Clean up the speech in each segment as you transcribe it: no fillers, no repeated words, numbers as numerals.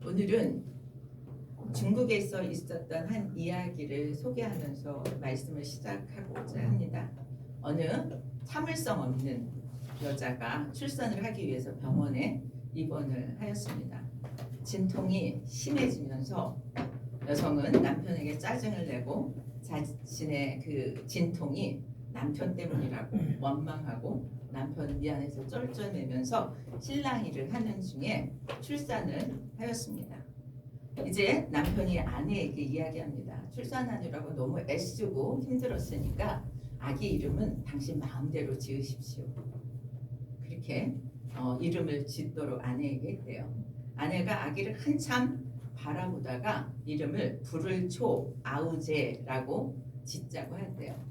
오늘은 중국에서 있었던 한 이야기를 소개하면서 말씀을 시작하고자 합니다. 어느 참을성 없는 여자가 출산을 하기 위해서 병원에 입원을 하였습니다. 진통이 심해지면서 여성은 남편에게 짜증을 내고 자신의 그 진통이 남편 때문이라고 원망하고 남편 미안해서 쩔쩔매면서 실랑이를 하는 중에 출산을 하였습니다. 이제 남편이 아내에게 이야기합니다. 출산하느라고 너무 애쓰고 힘들었으니까 아기 이름은 당신 마음대로 지으십시오. 그렇게 이름을 짓도록 아내에게 했대요. 아내가 아기를 한참 바라보다가 이름을 불을초 아우제라고 짓자고 했대요.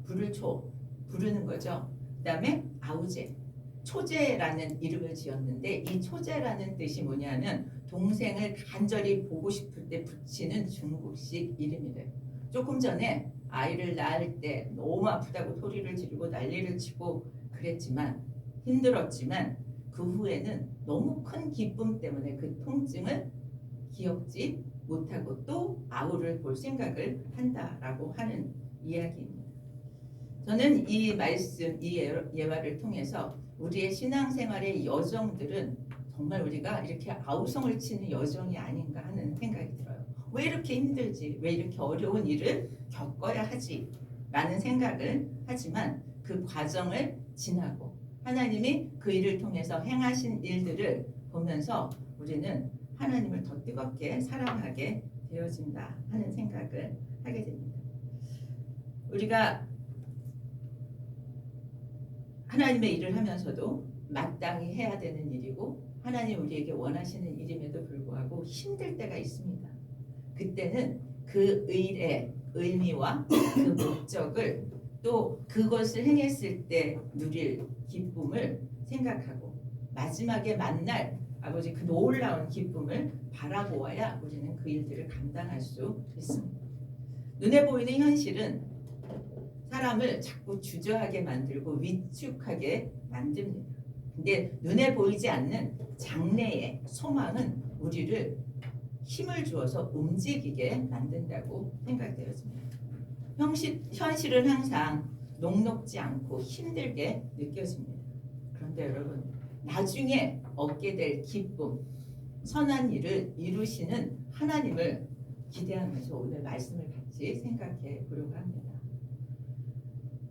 불을초, 부르는 거죠. 그 다음에 아우제, 초제라는 이름을 지었는데 이 초제라는 뜻이 뭐냐면 동생을 간절히 보고 싶을 때 붙이는 중국식 이름이래요. 조금 전에 아이를 낳을 때 너무 아프다고 소리를 지르고 난리를 치고 그랬지만 힘들었지만 그 후에는 너무 큰 기쁨 때문에 그 통증을 기억지 못하고 또 아우를 볼 생각을 한다라고 하는 이야기입니다. 저는 이 말씀, 이 예화를 통해서 우리의 신앙생활의 여정들은 정말 우리가 이렇게 아우성을 치는 여정이 아닌가 하는 생각이 들어요. 왜 이렇게 힘들지? 왜 이렇게 어려운 일을 겪어야 하지? 라는 생각을 하지만 그 과정을 지나고 하나님이 그 일을 통해서 행하신 일들을 보면서 우리는 하나님을 더 뜨겁게 사랑하게 되어진다 하는 생각을 하게 됩니다. 우리가 하나님의 일을 하면서도 마땅히 해야 되는 일이고 하나님 우리에게 원하시는 일임에도 불구하고 힘들 때가 있습니다. 그때는 그 일의 의미와 그 목적을 또 그것을 행했을 때 누릴 기쁨을 생각하고 마지막에 만날 아버지 그 놀라운 기쁨을 바라보아야 우리는 그 일들을 감당할 수 있습니다. 눈에 보이는 현실은 사람을 자꾸 주저하게 만들고 위축하게 만듭니다. 근데 눈에 보이지 않는 장래의 소망은 우리를 힘을 주어서 움직이게 만든다고 생각되어집니다. 현실은 항상 녹록지 않고 힘들게 느껴집니다. 그런데 여러분 나중에 얻게 될 기쁨, 선한 일을 이루시는 하나님을 기대하면서 오늘 말씀을 같이 생각해 보려고 합니다.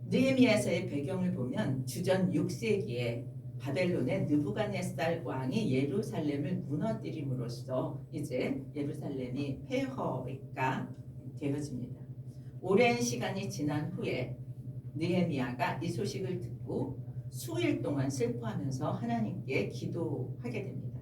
느헤미야서의 배경을 보면 주전 6세기에 바벨론의 느부갓네살 왕이 예루살렘을 무너뜨림으로써 이제 예루살렘이 폐허가 되어집니다. 오랜 시간이 지난 후에 느헤미야가 이 소식을 듣고 수일 동안 슬퍼하면서 하나님께 기도하게 됩니다.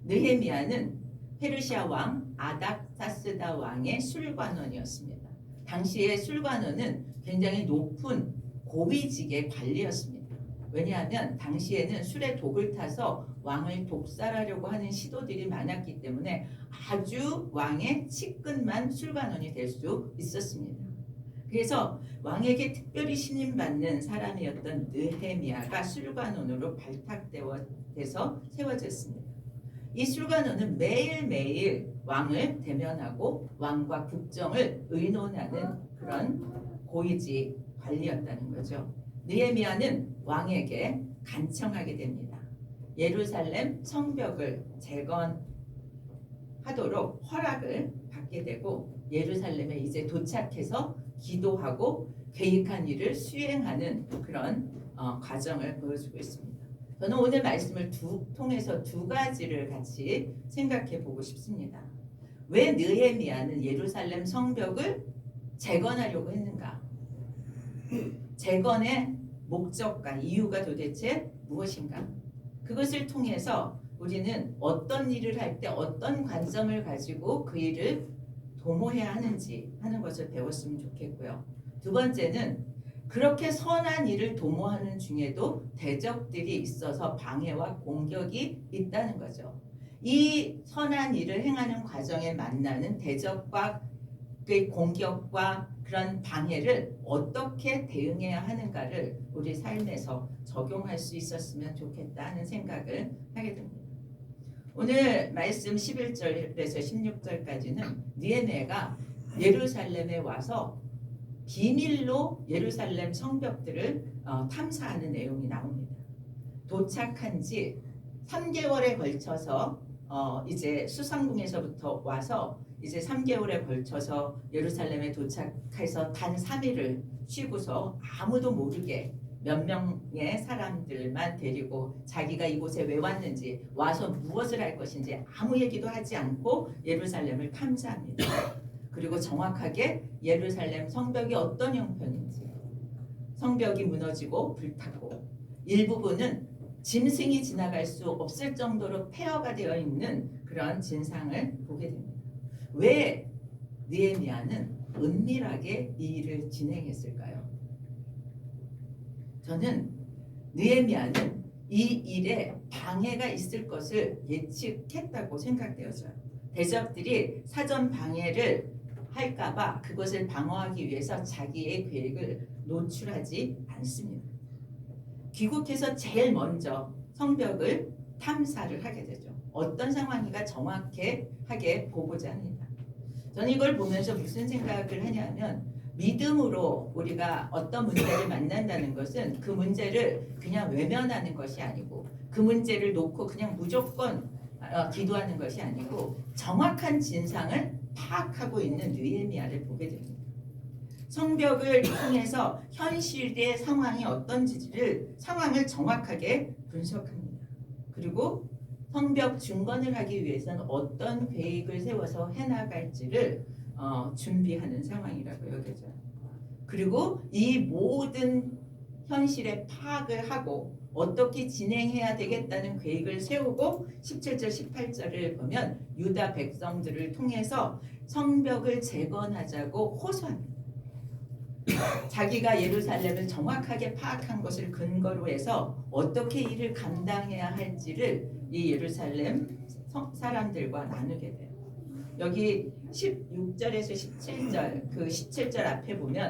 느헤미야는 페르시아 왕 아닥사스다 왕의 술관원이었습니다. 당시의 술관원은 굉장히 높은 고위직의 관리였습니다. 왜냐하면 당시에는 술에 독을 타서 왕을 독살하려고 하는 시도들이 많았기 때문에 아주 왕의 측근만 술관원이 될 수 있었습니다. 그래서 왕에게 특별히 신임받는 사람이었던 느헤미야가 술관원으로 발탁돼서 세워졌습니다. 이 술관원은 매일매일 왕을 대면하고 왕과 국정을 의논하는 그런 고위직 관리였다는 거죠. 느헤미야는 왕에게 간청하게 됩니다. 예루살렘 성벽을 재건하도록 허락을 받게 되고 예루살렘에 이제 도착해서 기도하고 계획한 일을 수행하는 그런 과정을 보여주고 있습니다. 저는 오늘 말씀을 통해서 두 가지를 같이 생각해 보고 싶습니다. 왜 느헤미야는 예루살렘 성벽을 재건하려고 했는가? 재건의 목적과 이유가 도대체 무엇인가? 그것을 통해서 우리는 어떤 일을 할 때 어떤 관점을 가지고 그 일을 도모해야 하는지 하는 것을 배웠으면 좋겠고요. 두 번째는 그렇게 선한 일을 도모하는 중에도 대적들이 있어서 방해와 공격이 있다는 거죠. 이 선한 일을 행하는 과정에 만나는 대적과 그 공격과 그런 방해를 어떻게 대응해야 하는가를 우리 삶에서 적용할 수 있었으면 좋겠다 하는 생각을 하게 됩니다. 오늘 말씀 11절에서 16절까지는 느헤미야가 예루살렘에 와서 비밀로 예루살렘 성벽들을 탐사하는 내용이 나옵니다. 도착한 지 3개월에 걸쳐서 이제 수상궁에서부터 와서 이제 3개월에 걸쳐서 예루살렘에 도착해서 단 3일을 쉬고서 아무도 모르게 몇 명의 사람들만 데리고 자기가 이곳에 왜 왔는지 와서 무엇을 할 것인지 아무 얘기도 하지 않고 예루살렘을 탐사합니다. 그리고 정확하게 예루살렘 성벽이 어떤 형편인지, 성벽이 무너지고 불타고 일부분은 짐승이 지나갈 수 없을 정도로 폐허가 되어 있는 그런 진상을 보게 됩니다. 왜 느헤미야는 은밀하게 이 일을 진행했을까요? 저는 느헤미야는 이 일에 방해가 있을 것을 예측했다고 생각되어져요. 대적들이 사전 방해를 할까봐 그것을 방어하기 위해서 자기의 계획을 노출하지 않습니다. 귀국해서 제일 먼저 성벽을 탐사를 하게 되죠. 어떤 상황인가 정확하게 보고자 합니다. 저는 이걸 보면서 무슨 생각을 하냐면 믿음으로 우리가 어떤 문제를 만난다는 것은 그 문제를 그냥 외면하는 것이 아니고 그 문제를 놓고 그냥 무조건 기도하는 것이 아니고 정확한 진상을 파악하고 있는 느헤미야를 보게 됩니다. 성벽을 통해서 현실의 상황이 어떤지를 상황을 정확하게 분석합니다. 그리고 성벽 중건을 하기 위해서는 어떤 계획을 세워서 해나갈지를 준비하는 상황이라고 여겨져요. 그리고 이 모든 현실의 파악을 하고 어떻게 진행해야 되겠다는 계획을 세우고 17절 18절을 보면 유다 백성들을 통해서 성벽을 재건하자고 호소합니다. 자기가 예루살렘을 정확하게 파악한 것을 근거로 해서 어떻게 일을 감당해야 할지를 이 예루살렘 사람들과 나누게 돼요. 여기 16절에서 17절 그 17절 앞에 보면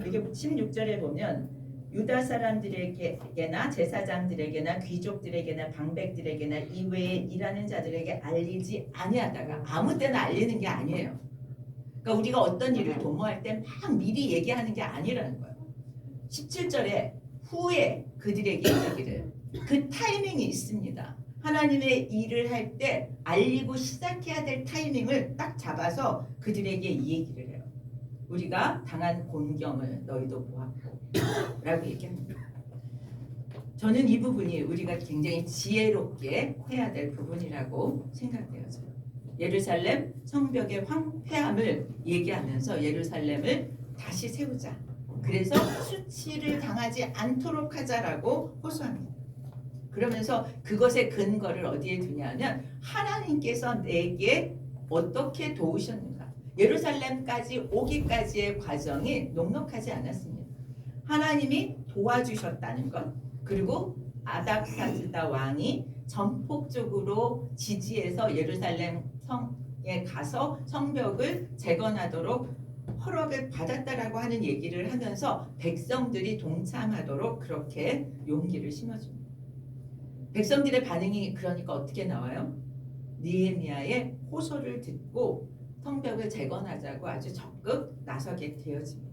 이게 16절에 보면 유다 사람들에게나 제사장들에게나 귀족들에게나 방백들에게나 이외에 일하는 자들에게 알리지 아니하다가 아무 때나 알리는 게 아니에요. 그러니까 우리가 어떤 일을 도모할 때 막 미리 얘기하는 게 아니라는 거예요. 17절에 후에 그들에게 이르기를 그 타이밍이 있습니다. 하나님의 일을 할 때 알리고 시작해야 될 타이밍을 딱 잡아서 그들에게 이 얘기를 해요. 우리가 당한 곤경을 너희도 보았고 라고 얘기합니다. 저는 이 부분이 우리가 굉장히 지혜롭게 해야 될 부분이라고 생각되어져요. 예루살렘 성벽의 황폐함을 얘기하면서 예루살렘을 다시 세우자. 그래서 수치를 당하지 않도록 하자라고 호소합니다. 그러면서 그것의 근거를 어디에 두냐면 하나님께서 내게 어떻게 도우셨는가. 예루살렘까지 오기까지의 과정이 녹록하지 않았습니다. 하나님이 도와주셨다는 것, 그리고 아닥사스다 왕이 전폭적으로 지지해서 예루살렘 성에 가서 성벽을 재건하도록 허락을 받았다라고 하는 얘기를 하면서 백성들이 동참하도록 그렇게 용기를 심어줍니다. 백성들의 반응이 그러니까 어떻게 나와요? 느헤미야의 호소를 듣고 성벽을 재건하자고 아주 적극 나서게 되어집니다.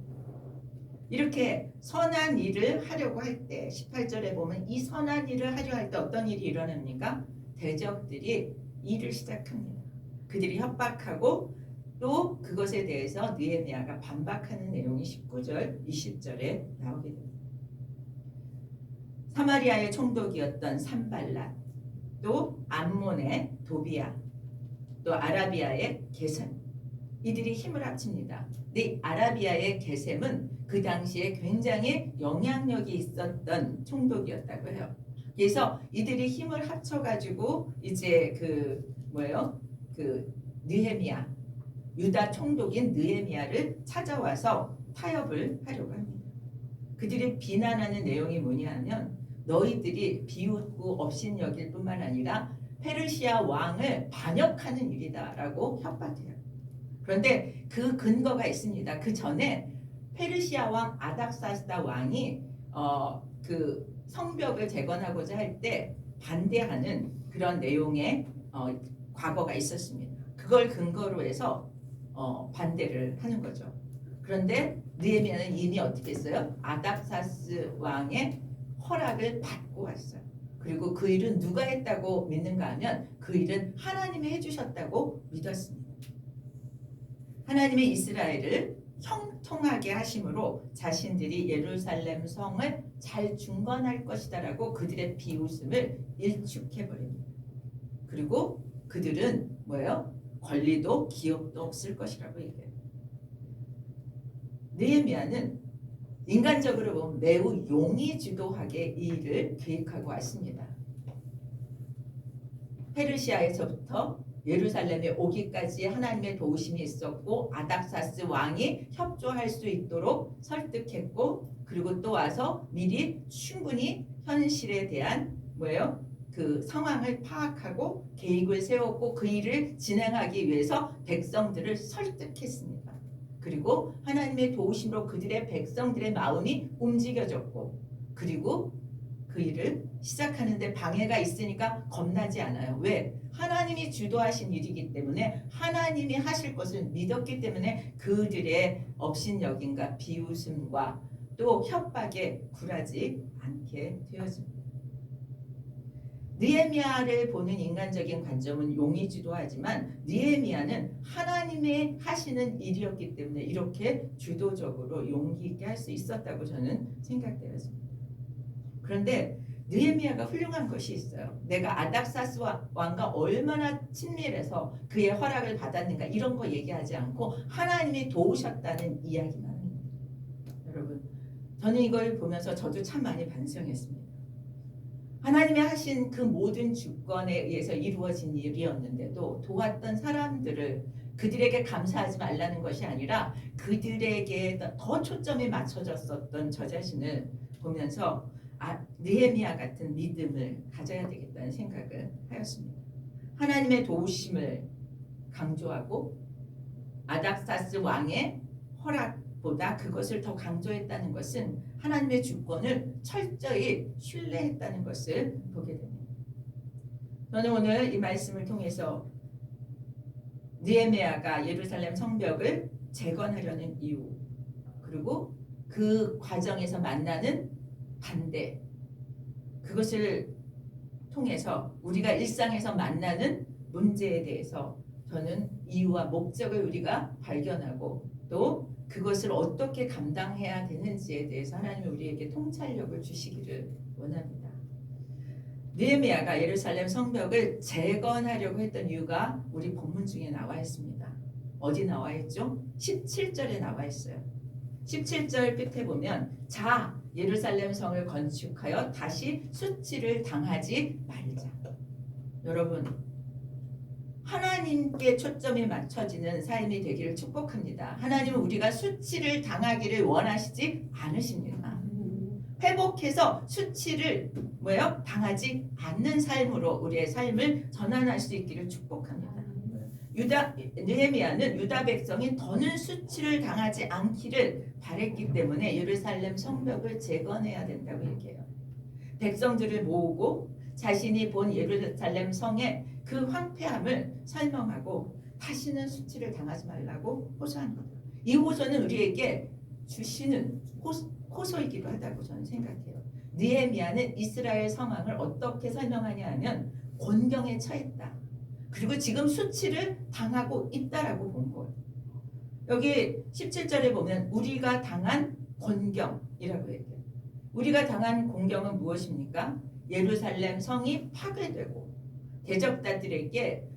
이렇게 선한 일을 하려고 할 때 18절에 보면 이 선한 일을 하려 할 때 어떤 일이 일어납니까? 대적들이 일을 시작합니다. 그들이 협박하고 또 그것에 대해서 느헤미야가 반박하는 내용이 19절, 20절에 나오게 됩니다. 사마리아의 총독이었던 산발랏, 또 암몬의 도비야, 또 아라비아의 게셈, 이들이 힘을 합칩니다. 근데 아라비아의 게셈은 그 당시에 굉장히 영향력이 있었던 총독이었다고 해요. 그래서 이들이 힘을 합쳐가지고 이제 그 느헤미야, 유다 총독인 느헤미야를 찾아와서 타협을 하려고 합니다. 그들이 비난하는 내용이 뭐냐면 너희들이 비웃고 업신여길 뿐만 아니라 페르시아 왕을 반역하는 일이다라고 협박해요. 그런데 그 근거가 있습니다. 그 전에 페르시아 왕 아닥사스다 왕이 그 성벽을 재건하고자 할 때 반대하는 그런 내용의 과거가 있었습니다. 그걸 근거로 해서 반대를 하는 거죠. 그런데 느헤미야는 이미 어떻게 했어요? 아닥사스 왕의 허락을 받고 왔어요. 그리고 그 일은 누가 했다고 믿는가 하면 그 일은 하나님이 해주셨다고 믿었습니다. 하나님이 이스라엘을 형통하게 하심으로 자신들이 예루살렘 성을 잘 중건할 것이다라고 그들의 비웃음을 일축해버립니다. 그리고 그들은 뭐예요? 권리도 기업도 없을 것이라고 얘기해요. 느헤미야는 인간적으로 보면 매우 용의주도하게 이 일을 계획하고 왔습니다. 페르시아에서부터 예루살렘에 오기까지 하나님의 도우심이 있었고 아닥사스 왕이 협조할 수 있도록 설득했고 그리고 또 와서 미리 충분히 현실에 대한 그 상황을 파악하고 계획을 세웠고 그 일을 진행하기 위해서 백성들을 설득했습니다. 그리고 하나님의 도우심으로 그들의 백성들의 마음이 움직여졌고 그리고 그 일을 시작하는데 방해가 있으니까 겁나지 않아요. 왜? 하나님이 주도하신 일이기 때문에 하나님이 하실 것을 믿었기 때문에 그들의 업신여김과 비웃음과 또 협박에 굴하지 않게 되었습니다. 느헤미야를 보는 인간적인 관점은 용의주도하지만 느헤미야는 하나님의 하시는 일이었기 때문에 이렇게 주도적으로 용기 있게 할 수 있었다고 저는 생각되었습니다. 그런데 느헤미야가 훌륭한 것이 있어요. 내가 아닥사스 왕과 얼마나 친밀해서 그의 허락을 받았는가 이런 거 얘기하지 않고 하나님이 도우셨다는 이야기만 합니다. 여러분, 저는 이걸 보면서 저도 참 많이 반성했습니다. 하나님이 하신 그 모든 주권에 의해서 이루어진 일이었는데도 도왔던 사람들을 그들에게 감사하지 말라는 것이 아니라 그들에게 더 초점이 맞춰졌었던 저 자신을 보면서 느헤미야 같은 믿음을 가져야 되겠다는 생각을 하였습니다. 하나님의 도우심을 강조하고 아닥사스 왕의 허락보다 그것을 더 강조했다는 것은 하나님의 주권을 철저히 신뢰했다는 것을 보게 됩니다. 저는 오늘 이 말씀을 통해서 느헤미야가 예루살렘 성벽을 재건하려는 이유 그리고 그 과정에서 만나는 반대 그것을 통해서 우리가 일상에서 만나는 문제에 대해서 저는 이유와 목적을 우리가 발견하고 또 그것을 어떻게 감당해야 되는지에 대해서 하나님이 우리에게 통찰력을 주시기를 원합니다. 느헤미야가 예루살렘 성벽을 재건하려고 했던 이유가 우리 본문 중에 나와 있습니다. 어디 나와 있죠? 17절에 나와 있어요. 17절 끝에 보면 자 예루살렘 성을 건축하여 다시 수치를 당하지 말자. 여러분 하나님께 초점이 맞춰지는 삶이 되기를 축복합니다. 하나님은 우리가 수치를 당하기를 원하시지 않으십니다. 회복해서 수치를 당하지 않는 삶으로 우리의 삶을 전환할 수 있기를 축복합니다. 느헤미야는 유다 백성이 더는 수치를 당하지 않기를 바랬기 때문에 예루살렘 성벽을 재건해야 된다고 얘기해요. 백성들을 모으고 자신이 본 예루살렘 성의 그 황폐함을 설명하고 다시는 수치를 당하지 말라고 호소합니다. 이 호소는 우리에게 주시는 호소이기도 하다고 저는 생각해요. 느헤미야는 이스라엘 상황을 어떻게 설명하냐 하면 곤경에 처했다. 그리고 지금 수치를 당하고 있다라고 본 거예요. 여기 17절에 보면 우리가 당한 곤경이라고 얘기해요. 우리가 당한 곤경은 무엇입니까? 예루살렘 성이 파괴되고 대적자들에게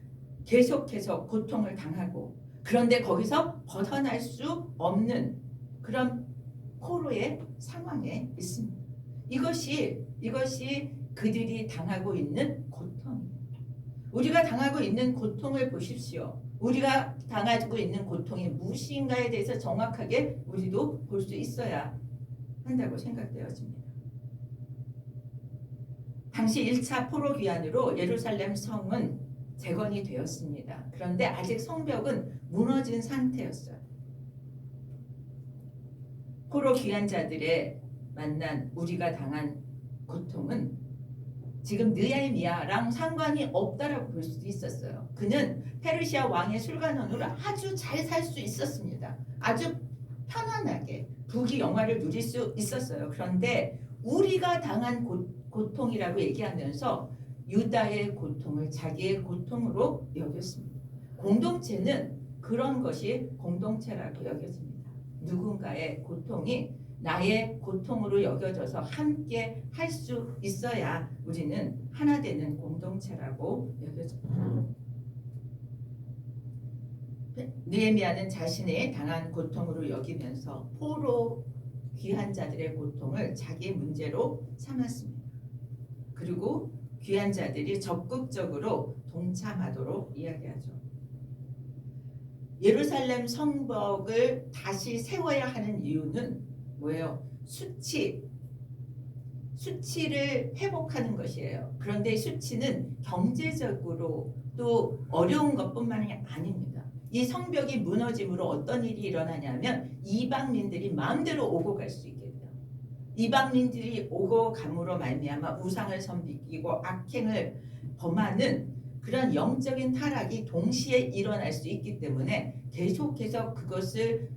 계속해서 고통을 당하고 그런데 거기서 벗어날 수 없는 그런 포로의 상황에 있습니다. 이것이 그들이 당하고 있는 고통입니다. 우리가 당하고 있는 고통을 보십시오. 우리가 당하고 있는 고통이 무엇인가에 대해서 정확하게 우리도 볼 수 있어야 한다고 생각되어집니다. 당시 1차 포로 귀환으로 예루살렘 성은 재건이 되었습니다. 그런데 아직 성벽은 무너진 상태였어요. 포로 귀환자들의 만난 우리가 당한 고통은 지금 느헤미야랑 상관이 없다라고 볼 수도 있었어요. 그는 페르시아 왕의 술관원으로 아주 잘 살 수 있었습니다. 아주 편안하게 부귀 영화를 누릴 수 있었어요. 그런데 우리가 당한 고통이라고 얘기하면서 유다의 고통을 자기의 고통으로 여겼습니다. 공동체는 그런 것이 공동체라고 여겨집니다. 누군가의 고통이 나의 고통으로 여겨져서 함께 할 수 있어야 우리는 하나 되는 공동체라고 여겨집니다. 느헤미야는 자신의 당한 고통으로 여기면서 포로 귀한 자들의 고통을 자기 문제로 삼았습니다. 그리고 귀한 자들이 적극적으로 동참하도록 이야기하죠. 예루살렘 성벽을 다시 세워야 하는 이유는 뭐예요? 수치를 회복하는 것이에요. 그런데 수치는 경제적으로 또 어려운 것뿐만이 아닙니다. 이 성벽이 무너짐으로 어떤 일이 일어나냐면 이방민들이 마음대로 오고 갈 수 있게 돼요. 이방민들이 오고 감으로 말미암아 우상을 섬기고 악행을 범하는 그런 영적인 타락이 동시에 일어날 수 있기 때문에 계속해서 그것을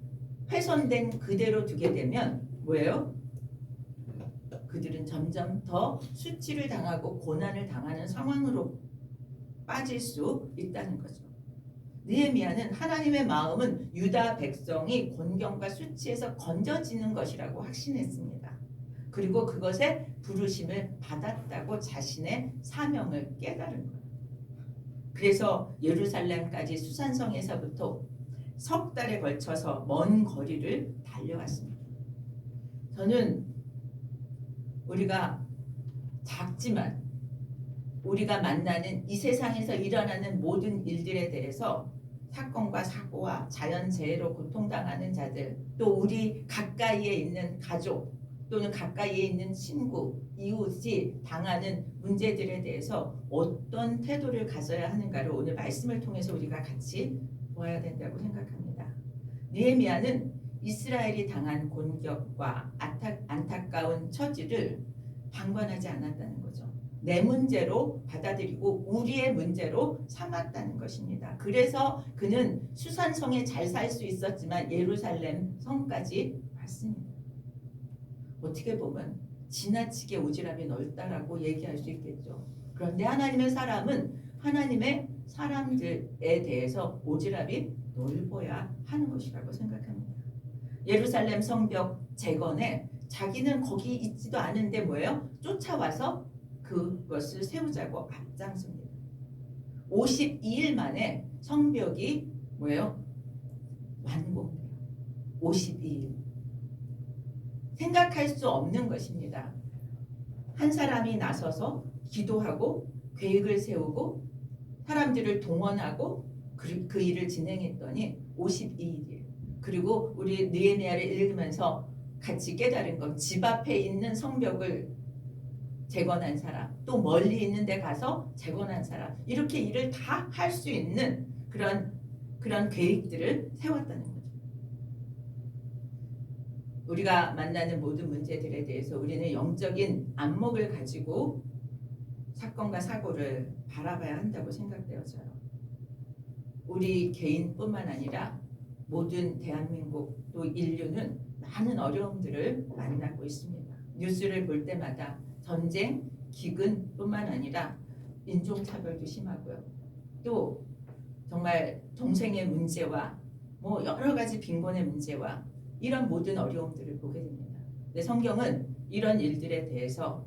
훼손된 그대로 두게 되면 뭐예요? 그들은 점점 더 수치를 당하고 고난을 당하는 상황으로 빠질 수 있다는 거죠. 느헤미야는 하나님의 마음은 유다 백성이 곤경과 수치에서 건져지는 것이라고 확신했습니다. 그리고 그것에 부르심을 받았다고 자신의 사명을 깨달은 거예요. 그래서 예루살렘까지 수산성에서부터 석 달에 걸쳐서 먼 거리를 달려왔습니다. 저는 우리가 작지만 우리가 만나는 이 세상에서 일어나는 모든 일들에 대해서 사건과 사고와 자연재해로 고통당하는 자들, 또 우리 가까이에 있는 가족 또는 가까이에 있는 친구, 이웃이 당하는 문제들에 대해서 어떤 태도를 가져야 하는가를 오늘 말씀을 통해서 우리가 같이 보아야 된다고 생각합니다. 느헤미야는 이스라엘이 당한 곤격과 안타까운 처지를 방관하지 않았다는 거죠. 내 문제로 받아들이고 우리의 문제로 삼았다는 것입니다. 그래서 그는 수산성에 잘 살 수 있었지만 예루살렘 성까지 왔습니다. 어떻게 보면 지나치게 오지랖이 넓다라고 얘기할 수 있겠죠. 그런데 하나님의 사람은 하나님의 사람들에 대해서 오지랖이 넓어야 하는 것이라고 생각합니다. 예루살렘 성벽 재건에 자기는 거기 있지도 않은데 뭐예요? 쫓아와서 그것을 세우자고 앞장섭니다. 52일 만에 성벽이 뭐예요? 완공돼요. 52일. 생각할 수 없는 것입니다. 한 사람이 나서서 기도하고 계획을 세우고 사람들을 동원하고 그 일을 진행했더니 52일이에요. 그리고 우리 느헤미야를 읽으면서 같이 깨달은 건 집 앞에 있는 성벽을 재건한 사람, 또 멀리 있는 데 가서 재건한 사람, 이렇게 일을 다 할 수 있는 그런 계획들을 세웠다는 거죠. 우리가 만나는 모든 문제들에 대해서 우리는 영적인 안목을 가지고 사건과 사고를 바라봐야 한다고 생각되어져요. 우리 개인뿐만 아니라 모든 대한민국 또 인류는 많은 어려움들을 만나고 있습니다. 뉴스를 볼 때마다 전쟁, 기근뿐만 아니라 인종차별도 심하고요. 또 정말 동생의 문제와 뭐 여러 가지 빈곤의 문제와 이런 모든 어려움들을 보게 됩니다. 근데 성경은 이런 일들에 대해서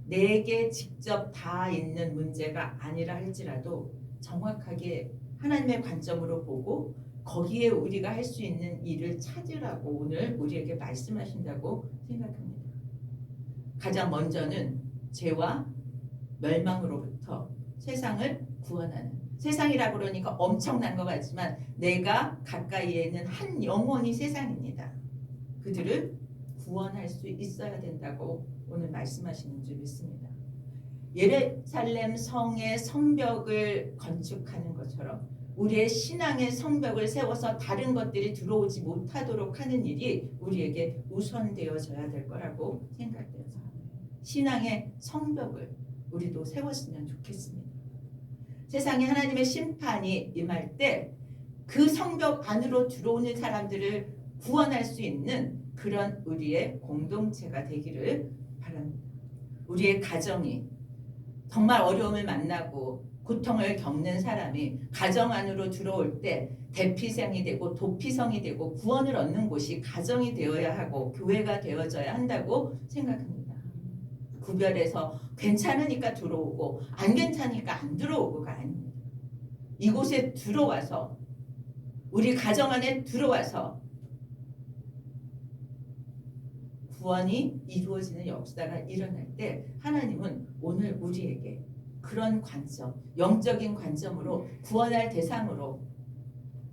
내게 직접 다 있는 문제가 아니라 할지라도 정확하게 하나님의 관점으로 보고 거기에 우리가 할 수 있는 일을 찾으라고 오늘 우리에게 말씀하신다고 생각합니다. 가장 먼저는 죄와 멸망으로부터 세상을 구원하는, 세상이라고 그러니까 엄청난 것 같지만 내가 가까이에 있는 한 영혼이 세상입니다. 그들을 구원할 수 있어야 된다고 오늘 말씀하시는 줄 믿습니다. 예루살렘 성의 성벽을 건축하는 것처럼 우리의 신앙의 성벽을 세워서 다른 것들이 들어오지 못하도록 하는 일이 우리에게 우선되어져야 될 거라고 생각돼요. 신앙의 성벽을 우리도 세웠으면 좋겠습니다. 세상에 하나님의 심판이 임할 때 그 성벽 안으로 들어오는 사람들을 구원할 수 있는 그런 우리의 공동체가 되기를 바랍니다. 우리의 가정이 정말 어려움을 만나고 고통을 겪는 사람이 가정 안으로 들어올 때 대피성이 되고 도피성이 되고 구원을 얻는 곳이 가정이 되어야 하고 교회가 되어져야 한다고 생각합니다. 구별해서 괜찮으니까 들어오고 안 괜찮으니까 안 들어오고가 아닙니다. 이곳에 들어와서 우리 가정 안에 들어와서 구원이 이루어지는 역사가 일어날 때 하나님은 오늘 우리에게 그런 관점, 영적인 관점으로 구원할 대상으로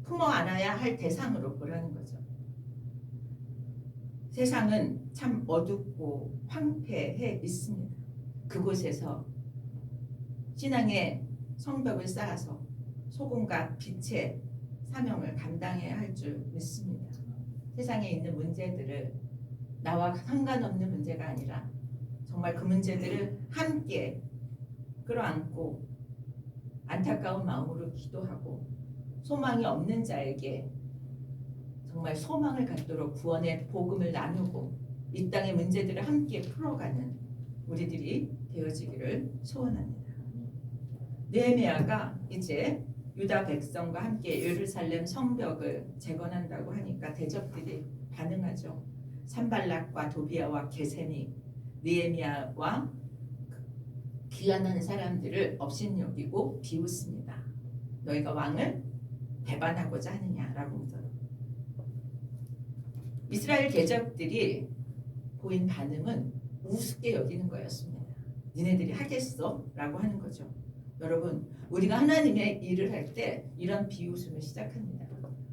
품어 안아야 할 대상으로 보라는 거죠. 세상은 참 어둡고 황폐해 있습니다. 그곳에서 신앙의 성벽을 쌓아서 소금과 빛의 사명을 감당해야 할 줄 믿습니다. 세상에 있는 문제들을 나와 상관없는 문제가 아니라 정말 그 문제들을 함께 끌어안고 안타까운 마음으로 기도하고 소망이 없는 자에게 정말 소망을 갖도록 구원의 복음을 나누고 이 땅의 문제들을 함께 풀어가는 우리들이 되어지기를 소원합니다. 느헤미야가 이제 유다 백성과 함께 예루살렘 성벽을 재건한다고 하니까 대적들이 반응하죠. 산발락과 도비아와 게셈이 느헤미야와 귀환한 사람들을 업신여기고 비웃습니다. 너희가 왕을 배반하고자 하느냐라고 묻어요. 이스라엘 대적들이 보인 반응은 우습게 여기는 거였습니다. 니네들이 하겠어? 라고 하는 거죠. 여러분, 우리가 하나님의 일을 할 때 이런 비웃음을 시작합니다.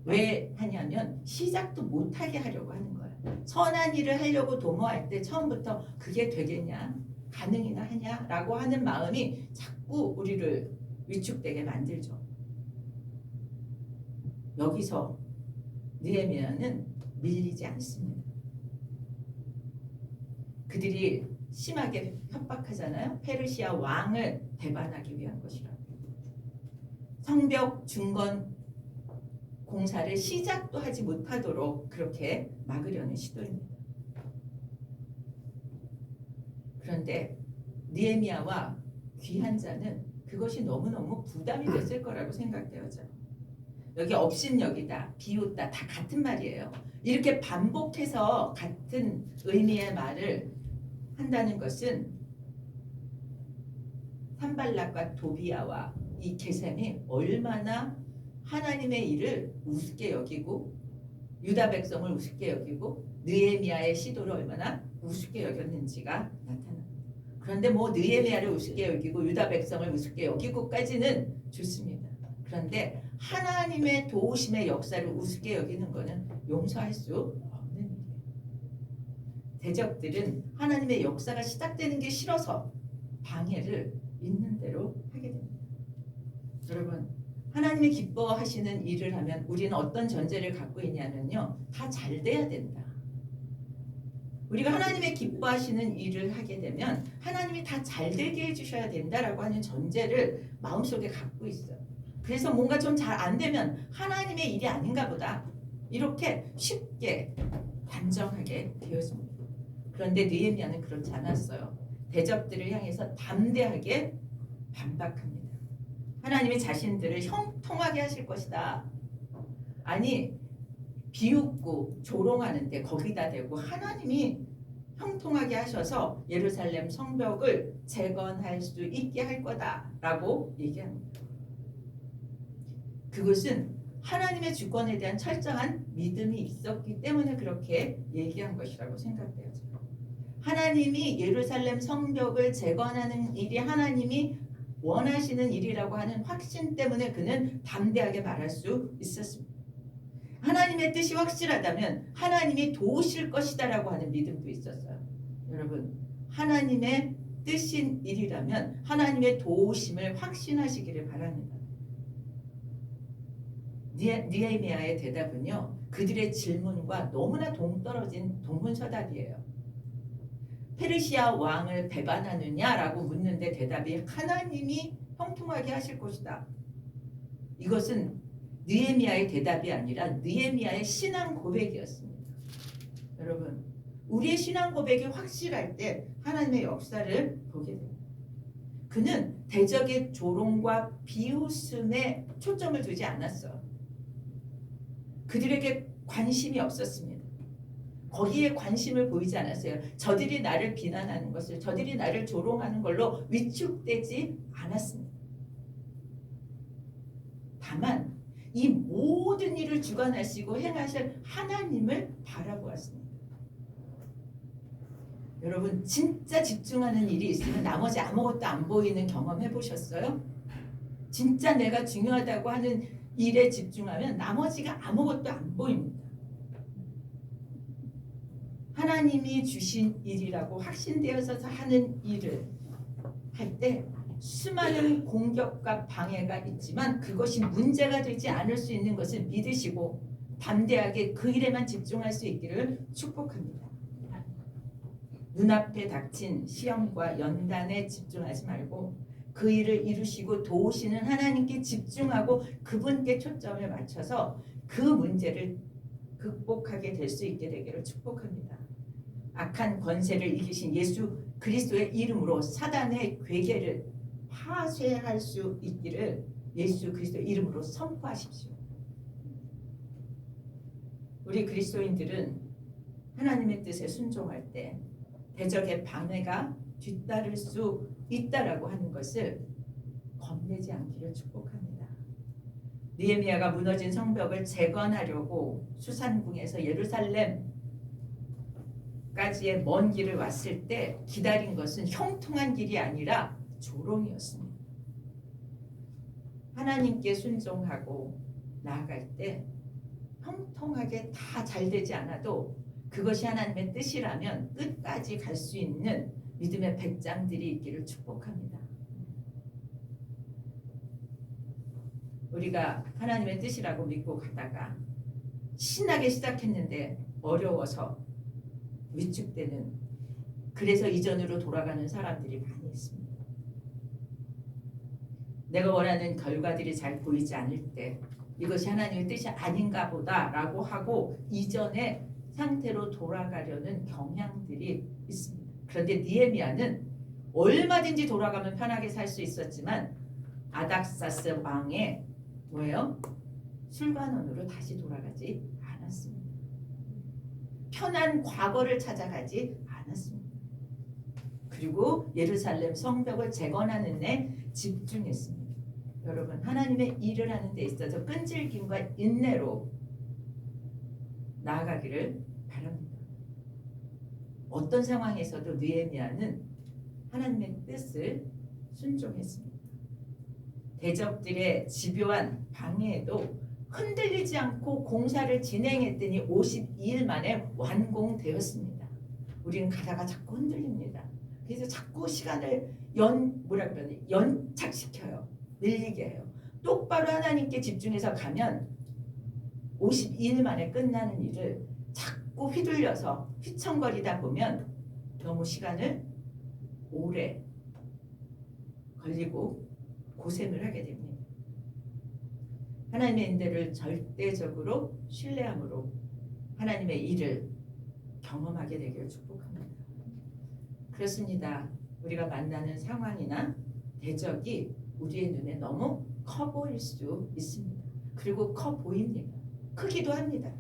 왜 하냐면 시작도 못하게 하려고 하는 거예요. 선한 일을 하려고 도모할 때 처음부터 그게 되겠냐? 가능이나 하냐라고 하는 마음이 자꾸 우리를 위축되게 만들죠. 여기서 느헤미야는 밀리지 않습니다. 그들이 심하게 협박하잖아요. 페르시아 왕을 배반하기 위한 것이라고. 성벽 중건 공사를 시작도 하지 못하도록 그렇게 막으려는 시도입니다. 그런데 느헤미야와 귀한 자는 그것이 너무너무 부담이 됐을 거라고 생각되어져요. 여기 업신여기다, 비웃다 다 같은 말이에요. 이렇게 반복해서 같은 의미의 말을 한다는 것은 산발락과 도비아와 이 게셈이 얼마나 하나님의 일을 우습게 여기고 유다 백성을 우습게 여기고 느헤미야의 시도를 얼마나 우습게 여겼는지가 나타납니다. 그런데 뭐 느헤미야를 우습게 여기고 유다 백성을 우습게 여기고까지는 좋습니다. 그런데 하나님의 도우심의 역사를 우습게 여기는 것은 용서할 수 없는 일이에요. 대적들은 하나님의 역사가 시작되는 게 싫어서 방해를 있는 대로 하게 됩니다. 여러분, 하나님이 기뻐하시는 일을 하면 우리는 어떤 전제를 갖고 있냐면요, 다 잘 돼야 된다. 우리가 하나님의 기뻐하시는 일을 하게 되면 하나님이 다 잘 되게 해주셔야 된다라고 하는 전제를 마음속에 갖고 있어요. 그래서 뭔가 좀 잘 안 되면 하나님의 일이 아닌가 보다 이렇게 쉽게 단정하게 되어집니다. 그런데 느헤미야는 그렇지 않았어요. 대적들을 향해서 담대하게 반박합니다. 하나님이 자신들을 형통하게 하실 것이다. 아니, 비웃고 조롱하는데 거기다 대고 하나님이 형통하게 하셔서 예루살렘 성벽을 재건할 수 있게 할 거다라고 얘기합니다. 그것은 하나님의 주권에 대한 철저한 믿음이 있었기 때문에 그렇게 얘기한 것이라고 생각돼요. 하나님이 예루살렘 성벽을 재건하는 일이 하나님이 원하시는 일이라고 하는 확신 때문에 그는 담대하게 말할 수 있었습니다. 하나님의 뜻이 확실하다면 하나님이 도우실 것이다라고 하는 믿음도 있었어요. 여러분, 하나님의 뜻인 일이라면 하나님의 도우심을 확신하시기를 바랍니다. 느헤미야의 대답은요, 그들의 질문과 너무나 동떨어진 동문서답이에요. 페르시아 왕을 배반하느냐라고 묻는데 대답이 하나님이 형통하게 하실 것이다. 이것은 느헤미야의 대답이 아니라 느헤미야의 신앙 고백이었습니다. 여러분, 우리의 신앙 고백이 확실할 때 하나님의 역사를 보게 됩니다. 그는 대적의 조롱과 비웃음에 초점을 두지 않았어요. 그들에게 관심이 없었습니다. 거기에 관심을 보이지 않았어요. 저들이 나를 비난하는 것을, 저들이 나를 조롱하는 걸로 위축되지 않았습니다. 다만 이 모든 일을 주관하시고 행하실 하나님을 바라보았습니다. 여러분, 진짜 집중하는 일이 있으면 나머지 아무것도 안 보이는 경험 해보셨어요? 진짜 내가 중요하다고 하는 일에 집중하면 나머지가 아무것도 안 보입니다. 하나님이 주신 일이라고 확신되어서 하는 일을 할 때 수많은 공격과 방해가 있지만 그것이 문제가 되지 않을 수 있는 것을 믿으시고 담대하게 그 일에만 집중할 수 있기를 축복합니다. 눈앞에 닥친 시험과 연단에 집중하지 말고 그 일을 이루시고 도우시는 하나님께 집중하고 그분께 초점을 맞춰서 그 문제를 극복하게 될 수 있게 되기를 축복합니다. 악한 권세를 이기신 예수 그리스도의 이름으로 사단의 괴계를 파쇄할 수 있기를 예수 그리스도의 이름으로 선포하십시오. 우리 그리스도인들은 하나님의 뜻에 순종할 때 대적의 방해가 뒤따를 수 있다라고 하는 것을 겁내지 않기를 축복합니다. 느헤미야가 무너진 성벽을 재건하려고 수산궁에서 예루살렘까지의 먼 길을 왔을 때 기다린 것은 형통한 길이 아니라 조롱이었습니다. 하나님께 순종하고 나아갈 때 형통하게 다 잘 되지 않아도 그것이 하나님의 뜻이라면 끝까지 갈 수 있는 믿음의 백장들이 있기를 축복합니다. 우리가 하나님의 뜻이라고 믿고 가다가 신나게 시작했는데 어려워서 위축되는, 그래서 이전으로 돌아가는 사람들이 많이 있습니다. 내가 원하는 결과들이 잘 보이지 않을 때 이것이 하나님의 뜻이 아닌가 보다라고 하고 이전의 상태로 돌아가려는 경향들이 있습니다. 그런데 느헤미야는 얼마든지 돌아가면 편하게 살 수 있었지만 아닥사스 왕의 뭐예요? 술관원으로 다시 돌아가지 않았습니다. 편한 과거를 찾아가지 않았습니다. 그리고 예루살렘 성벽을 재건하는 데 집중했습니다. 여러분, 하나님의 일을 하는 데 있어서 끈질김과 인내로 나아가기를 바랍니다. 어떤 상황에서도 느헤미야는 하나님의 뜻을 순종했습니다. 대적들의 집요한 방해에도 흔들리지 않고 공사를 진행했더니 52일 만에 완공되었습니다. 우리는 가다가 자꾸 흔들립니다. 그래서 자꾸 시간을 연착시켜요. 밀리게 해요. 똑바로 하나님께 집중해서 가면 52일 만에 끝나는 일을 자꾸 휘둘려서 휘청거리다 보면 너무 시간을 오래 걸리고 고생을 하게 됩니다. 하나님의 인도를 절대적으로 신뢰함으로 하나님의 일을 경험하게 되기를 축복합니다. 그렇습니다. 우리가 만나는 상황이나 대적이 우리의 눈에 너무 커 보일 수 있습니다. 그리고 커 보입니다. 크기도 합니다.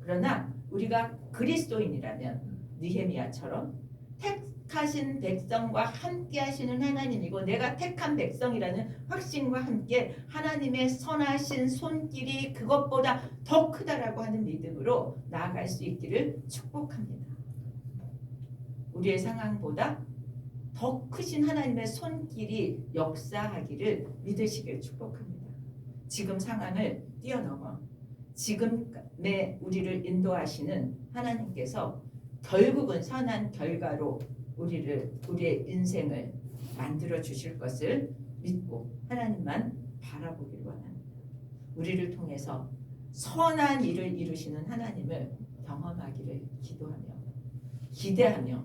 그러나 우리가 그리스도인이라면 느헤미야처럼 택하신 백성과 함께 하시는 하나님이고 내가 택한 백성이라는 확신과 함께 하나님의 선하신 손길이 그것보다 더 크다라고 하는 믿음으로 나아갈 수 있기를 축복합니다. 우리의 상황보다 더 크신 하나님의 손길이 역사하기를 믿으시길 축복합니다. 지금 상황을 뛰어넘어 지금의 우리를 인도하시는 하나님께서 결국은 선한 결과로 우리의 인생을 만들어 주실 것을 믿고 하나님만 바라보기를 원합니다. 우리를 통해서 선한 일을 이루시는 하나님을 경험하기를 기도하며 기대하며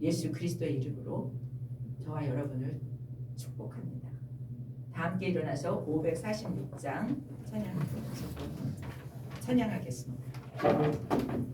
예수 그리스도의 이름으로 저와 여러분을 축복합니다. 다 함께 일어나서 546장 찬양하겠습니다.